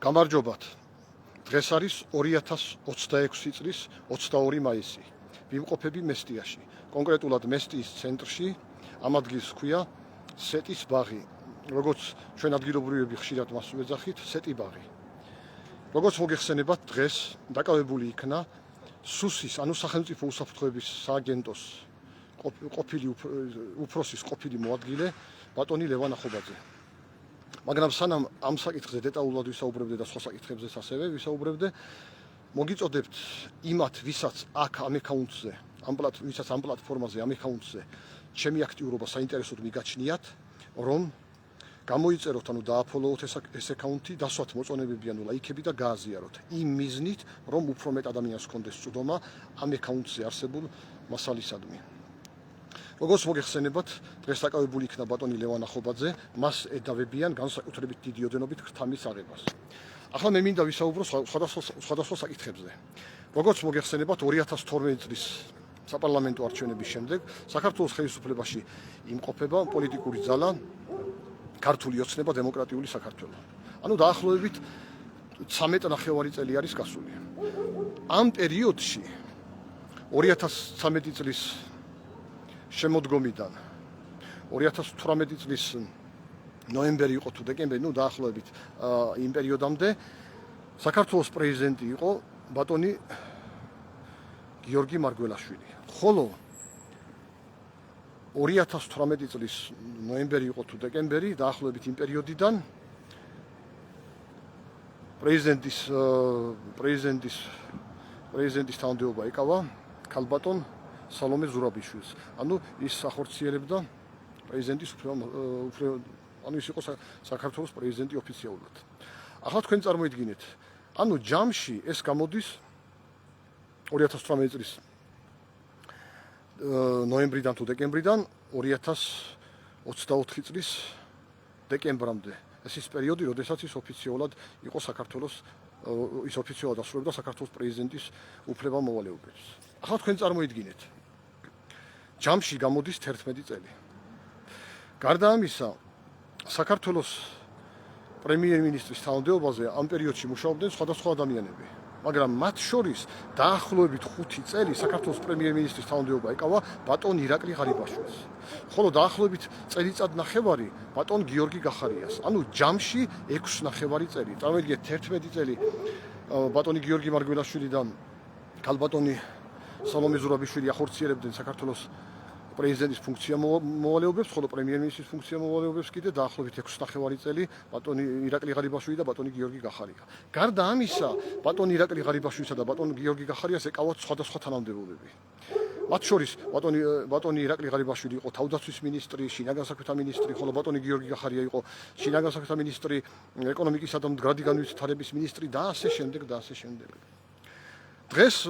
გამარჯობათ. დღეს არის 2026 წლის 22 მაისი. ვიმყოფები მესტიაში. კონკრეტულად მესტიის ცენტრში, ამ ადგილს ჰქვია სეტის ბაღი. როგორც ჩვენ ადგილობრივები ხშირად მას ვეძახით, სეტი ბაღი. როგორც მოგეხსენებათ, დღეს დაკავებული იქნა სუსის, ანუ სახელმწიფო უსაფრთხოების სააგენტოს ყოფილი უფროსის ყოფილი მოადგილე ბატონი ლევან ახობაძე. მაგრამ სანამ ამ საკითხზე დეტალურად ვისაუბრებდე და სხვა საკითხებზეც ასევე ვისაუბრებდე, მოგიწოდებთ იმათ, ვისაც აქ ამ აკაუნტზე, ვისაც ამ პლატფორმაზე, ამ აკაუნტზე ჩემი აქტიურობა საინტერესოდ მიგაჩნიათ, რომ გამოიწეროთ, ანუ დააფოლოოთ ეს აკაუნტი, დასვათ მოწონებები, ანუ ლაიქები და გააზიაროთ. იმ მიზნით, რომ უფრო მეტ ადამიანს ჰქონდეს წვდომა ამ აკაუნტზე არსებულ მასალისადმი. როგორც მოგეხსენებათ, დღეს დაკავებული იქნა ბატონი ლევან ახობაძე, მას ედავებიან განსაკუთრებით დიდი ოდენობით ქრთამის აღებას. ახლა მე მინდა ვისაუბრო სხვადასხვა საკითხებზე. როგორც მოგეხსენებათ, 2012 წლის საპარლამენტო არჩევნების შემდეგ საქართველოს ხელისუფლებაში იმყოფება პოლიტიკური ძალა ქართული ოცნება დემოკრატიული საქართველო. ანუ დაახლოებით 13 წელი არის გასული. ამ პერიოდში 2013 წლის შემოდგომიდან 2018 წლის ნოემბერი იყო თუ დეკემბერი, დაახლოებით იმ პერიოდამდე საქართველოს პრეზიდენტი იყო ბატონი გიორგი მარგველაშვილი. ხოლო 2018 წლის ნოემბერი იყო თუ დეკემბერი, დაახლოებით იმ პერიოდიდან პრეზიდენტის თანამდებობა ეკავა ქალბატონ სალომე ზურაბიშვილს. ანუ ის ახორციელებდა პრეზიდენტის ანუ ის იყო საქართველოს პრეზიდენტი ოფიციალურად. ახლა თქვენ წარმოიდგინეთ, ანუ ჯამში ეს გამოდის 2018 წლის ნოემბრიდან თუ დეკემბრიდან 2024 წლის დეკემბრამდე. ეს ის პერიოდი, როდესაც ის ოფიციალურად იყო საქართველოს ის ოფიციალურად ასრულებდა საქართველოს პრეზიდენტის უფლება-მოვალეობებს. ახლა თქვენ წარმოიდგინეთ, ჯამში გამოდის 11 წელი. გარდა ამისა, საქართველოს პრემიერ-მინისტრის თანამდებობაზე ამ პერიოდში მუშაობდნენ სხვადასხვა ადამიანები, მაგრამ მათ შორის დაახლოებით 5 წელი საქართველოს პრემიერ-მინისტრის თანამდებობა ეკავა ბატონ ირაკლი ღარიბაშვილს, ხოლო დაახლოებით წელიწად-ნახევარი ბატონ გიორგი გახარიას. ანუ ჯამში 6.5 წელი. წარმოიდგინეთ, 11 წელი ბატონი გიორგი მარგველაშვილი და ქალბატონი სალომე ზურაბიშვილი ახორციელებდნენ საქართველოს პრეზიდენტის ფუნქცია-მოვალეობებს, ხოლო პრემიერ-მინისტრის ფუნქცია-მოვალეობებს კიდე დაახლოებით 6.5 წელი ბატონი ირაკლი ღარიბაშვილი და ბატონი გიორგი გახარია. გარდა ამისა, ბატონი ირაკლი ღარიბაშვილისა და ბატონ გიორგი გახარიას ეკავათ სხვადასხვა თანამდებობები. მათ შორის ბატონი ირაკლი ღარიბაშვილი იყო თავდაცვის მინისტრი, შინაგან საქმეთა მინისტრი, ხოლო ბატონი გიორგი გახარია იყო შინაგან საქმეთა მინისტრი, ეკონომიკისა და მდგრადი განვითარების მინისტრი და ასე შემდეგ და ასე შემდეგ. დღეს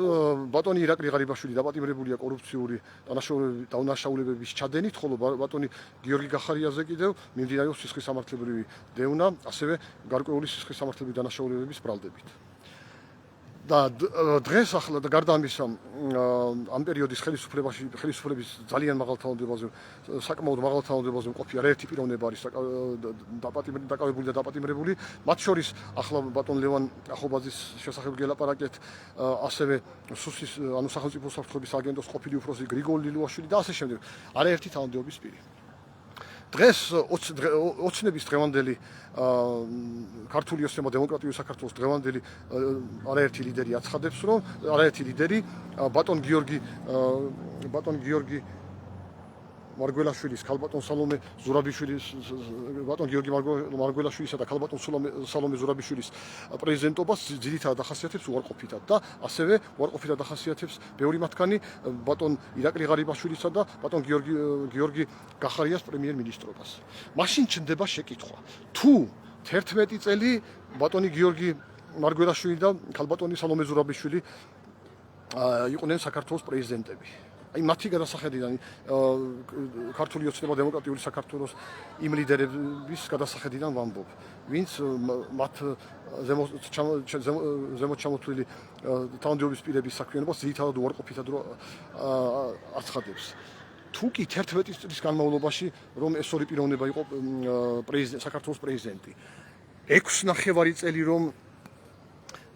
ბატონი ირაკლი ღარიბაშვილი დაპატიმრებულია კორუფციული დანაშაულებების ჩადენით, ხოლო ბატონი გიორგი გახარიაზე კიდევ მიმდინარეობს სისხლის სამართლებრივი დევნა, ასევე გარკვეული სისხლის სამართლებრივი დანაშაულებების ბრალდებით. და დღეს ახლა და გარდა ამისა, ამ პერიოდის ხელისუფლების ძალიან მაღალ თანამდებობაზე, საკმაოდ მაღალ თანამდებობაზე მყოფი არაერთი პიროვნება არის დაკავებული და დაპატიმრებული. მათ შორის ახლა ბატონ ლევან ახობაძის შესახებ გელაპარაკეთ, ასევე სუსის, ანუ სახელმწიფო უსაფრთხოების აგენტოს ყოფილი უფროსი გრიგოლ ლილუაშვილი და ასე შემდეგ. არაერთი თანამდებობის პირი. დღეს ოცნების დღევანდელი ქართული ოცნება დემოკრატიული საქართველოს დღევანდელი არაერთი ლიდერი აცხადებს, რომ არაერთი ლიდერი ბატონ გიორგი მარგველაშვილის, ქალბატონ სალომე ზურაბიშვილის, ბატონ გიორგი მარგველაშვილისა და ქალბატონ სალომე ზურაბიშვილის პრეზიდენტობას ძირითადად ახასიათებს უარყოფითად და ასევე უარყოფითად ახასიათებს ბევრი მათგანი ბატონ ირაკლი ღარიბაშვილისა და ბატონ გიორგი გახარიას პრემიერ-მინისტრობას. მაშინ ჩნდება შეკითხვა, თუ 11 წელი ბატონი გიორგი მარგველაშვილი და ქალბატონი სალომე ზურაბიშვილი იყვნენ საქართველოს პრეზიდენტები. აი მათი გადასახედიდან ქართული ოცნება დემოკრატიული საქართველოს იმ ლიდერების გადასახედიდან ვამბობ, ვინც მათ ზემოთ ჩამოთვლილი თანამდებობის პირების საქმიანობას ძირითადად უარყოფითად აცხადებს. თუ კი 11 წლის განმავლობაში, რომ ეს ორი პიროვნება იყო საქართველოს პრეზიდენტი, 6.5 წელი რომ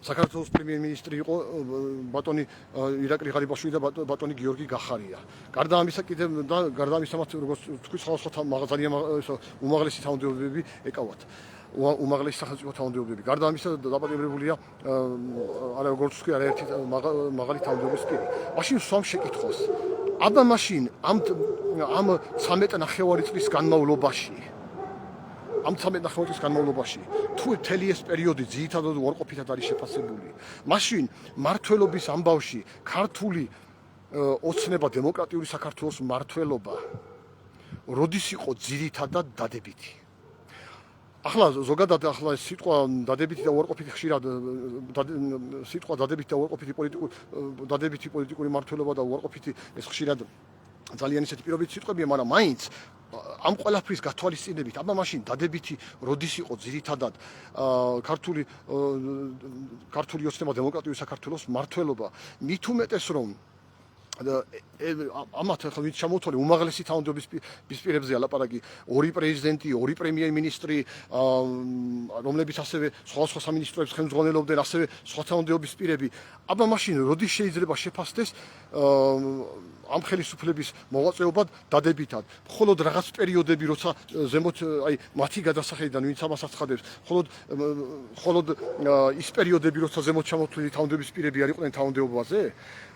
საქართველოს პრემიერ-მინისტრი იყო ბატონი ირაკლი ღარიბაშვილი და ბატონი გიორგი გახარია. გარდა ამისა მათ როგორც თქვი სხვა ძალიან უმაღლესი თანამდებობები ეკავათ. უმაღლესი სახელმწიფო თანამდებობები. გარდა ამისა დაპატიმრებულია როგორც თქვი არაერთი მაღალი თანამდებობის პირი. მაშინ სვამ შეკითხვას. აბა მაშინ ამ 13.5 წლის განმავლობაში თუ მთელი ეს პერიოდი ძირითადად უარყოფითად არის შეფასებული. მაშინ მართლობის ამბავში ქართული ოცნება დემოკრატიული საქართველოს მართლობა როდის იყო ძირითადად დადებითი? ახლა ზოგადად სიტყვა დადებითი და უარყოფითი ხშირად სიტყვა დადებითი პოლიტიკური მართლობა და უარყოფითი ეს ხშირად ძალიან ისეთი პირობითი სიტყვებია, მაგრამ მაინც ამ ყველაფრის გათვალისწინებით, აბა მაშინ დადებითი როდის იყო ძირითადად ქართული ოცნება დემოკრატიული საქართველოს მართლობა, მით უმეტეს რომ ამათ ახლა ვინც ჩამოთვალე უმაღლესი თანამდებობის პირებზეა ლაპარაკი, ორი პრეზიდენტი, ორი პრემიერ-მინისტრი, რომლებიც ასევე სხვა სამინისტროებს ხელმძღვანელობდნენ, ასევე სხვა თანამდებობის პირები. აბა მაშინ როდის შეიძლება შეფასდეს ამ ხელისუფლების მოღვაწეობა დადებითად? მხოლოდ რაღაც პერიოდები, როცა ზემოთ მათი გადასახედიდან ვინც ამას აცხადებს, მხოლოდ ის პერიოდები, როცა ზემოთ ჩამოთვლილი თანამდებობის პირები არ იყვნენ თანამდებობაზე?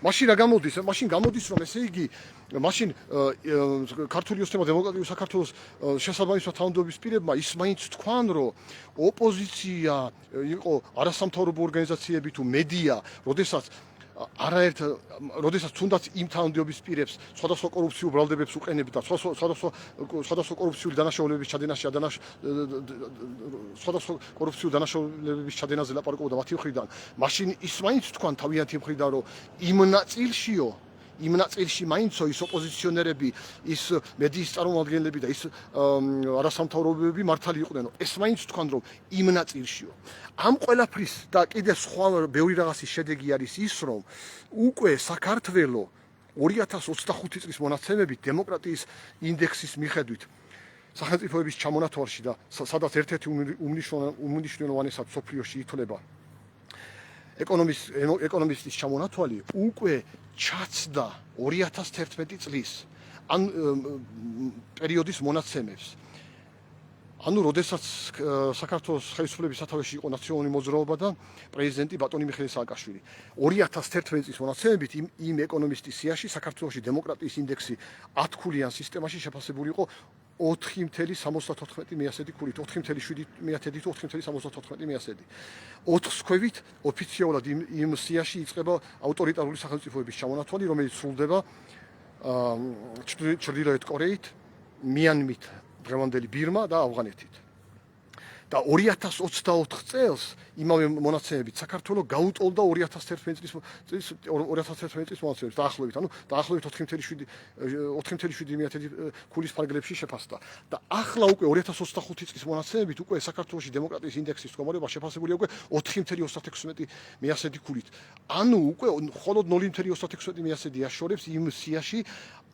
მაშინ რა გამოდის? მაშინ გამოდის, რომ ესე იგი მაშინ ქართული ოცნება დემოკრატიული საქართველოს შესაბამისად თანამდებობის პირებმა ის მაინც თქვან, რომ ოპოზიცია იყო არასამთავრობო ორგანიზაციები თუ მედია, როდესაც თუნდაც იმ თანამდებობის პირებს სხვადასხვა კორუფციულ ბრალდებებს უყენებდა, სხვადასხვა კორუფციული დანაშაულებების ჩადენაზე ლაპარაკობდა მათი მხრიდან, მაშინ ის მაინც თქვან თავიანთი მხრიდან, რომ იმ ნაწილში მაინცო ის ოპოზიციონერები, ის მედიის წარმომადგენლები და ის არასამთავრობოები მართალი იყვნენ. ეს მაინც თქვან, რომ იმ ნაწილშიო. ამ ყველაფრის და კიდე სხვა ბევრი რაღაცის შედეგი არის ის, რომ უკვე საქართველო 2025 წლის მონაცემებით დემოკრატიის ინდექსის მიხედვით სახელმწიფოების ჩამონათვალში და სადაც ერთ-ერთი უმნიშვნელოვანესად მსოფლიოში ითვლება ეკონომისტის ჩამონათვალი, უკვე ჩაცდა 2011 წლის ან პერიოდის მონაცემებს. ანუ როდესაც საქართველოს ხელისუფლების სათავეში იყო ნაციონალური მოძრაობა და პრეზიდენტი ბატონი მიხეილ სააკაშვილი. 2011 წლის მონაცემებით იმ ეკონომისტის სიაში საქართველოში დემოკრატიის ინდექსი 10 ქულიან სისტემაში შეფასებული იყო 4.74 მიასედი ქულით, 4.7 მიათედი თუ 4.74 მიასედი. 4 ქვევით ოფიციალურად იმ სიაში იწყება ავტორიტარული სახელმწიფოების ჩამონათვალი, რომელიც სრულდება ჩრდილოეთ კორეით, მიანმით, დღევანდელი ბირმა და ავღანეთით. და 2024 წელს იმავე მონაცემებით საქართველო გაუტოლდა 2011 წლის მონაცემებს დაახლოებით, ანუ დაახლოებით 4.7 ქულის ფარგლებში შეფასდა. და ახლა უკვე 2025 წლის მონაცემებით უკვე საქართველოში დემოკრატიის ინდექსის მდგომარეობა შეფასებულია უკვე 4.36 მიასედი ქულით. ანუ უკვე მხოლოდ 0.36 მიასედი აშორებს იმ სიაში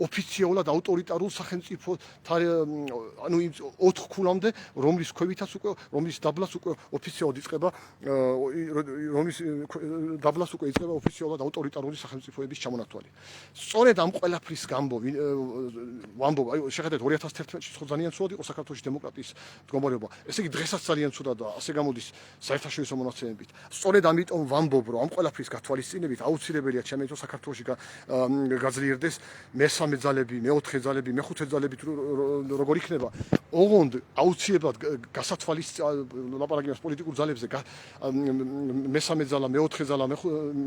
ოფიციალურად ავტორიტარულ სახელმწიფო ანუ 4 ქულამდე, რომლის ქვევითაც უკვე რომლის დაბლას უკვე ოფიციალურად იწყება ოფიციალურად ავტორიტარული სახელმწიფოების ჩამონათვალი. სწორედ ამ ყველაფრის ვამბობ, შეხედეთ 2011 წელს ძალიან ცუდად იყო საქართველოს დემოკრატიის მდგომარეობა. ესე იგი დღესაც ძალიან ცუდად და ასე გამოდის საერთაშორისო მონაცემებით. სწორედ ამიტომ ვამბობ, რომ ამ ყველაფრის გათვალისწინებით აუცილებელია ჩემთვის საქართველოში გაძლიერდეს მესამე ძალები, მეოთხე ძალები, მეხუთე ძალები როგორ იქნება, ოღონდ აუცილებლად ლაპარაკი პოლიტიკურ ძალებზე, მესამე ძალა, მეოთხე ძალა,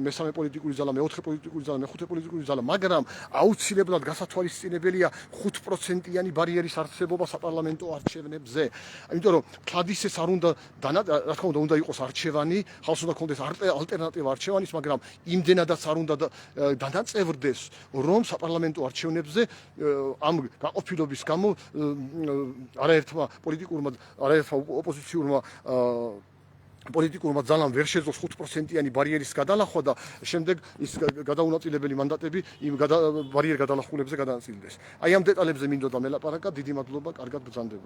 მესამე პოლიტიკური ძალა, მეოთხე პოლიტიკური ძალა, მეხუთე პოლიტიკური ძალა, მაგრამ აუცილებლად გასათვალისწინებელია 5%-იანი ბარიერის არსებობა საპარლამენტო არჩევნებზე. იმიტომ რომ თლადისეს არ უნდა რა თქმა უნდა იყოს არჩევანი, ხალხს უნდა ქონდეს ალტერნატივა არჩევანის, მაგრამ იმდენადაც არ უნდა დანაწევრდეს, რომ საპარლამენტო არჩევნებზე ამ გაყოფილობის გამო არაერთმა ოპოზიციურმა პოლიტიკურმა ძალამ ვერ შეძლოს 5%-იანი ბარიერის გადალახვა და შემდეგ ის გადაუნაწილებელი მანდატები იმ ბარიერ გადალახულებზე გადაანაწილდეს. აი ამ დეტალებზე მინდოდა მელაპარაკა. დიდი მადლობა, კარგად ბრძანდებოდა.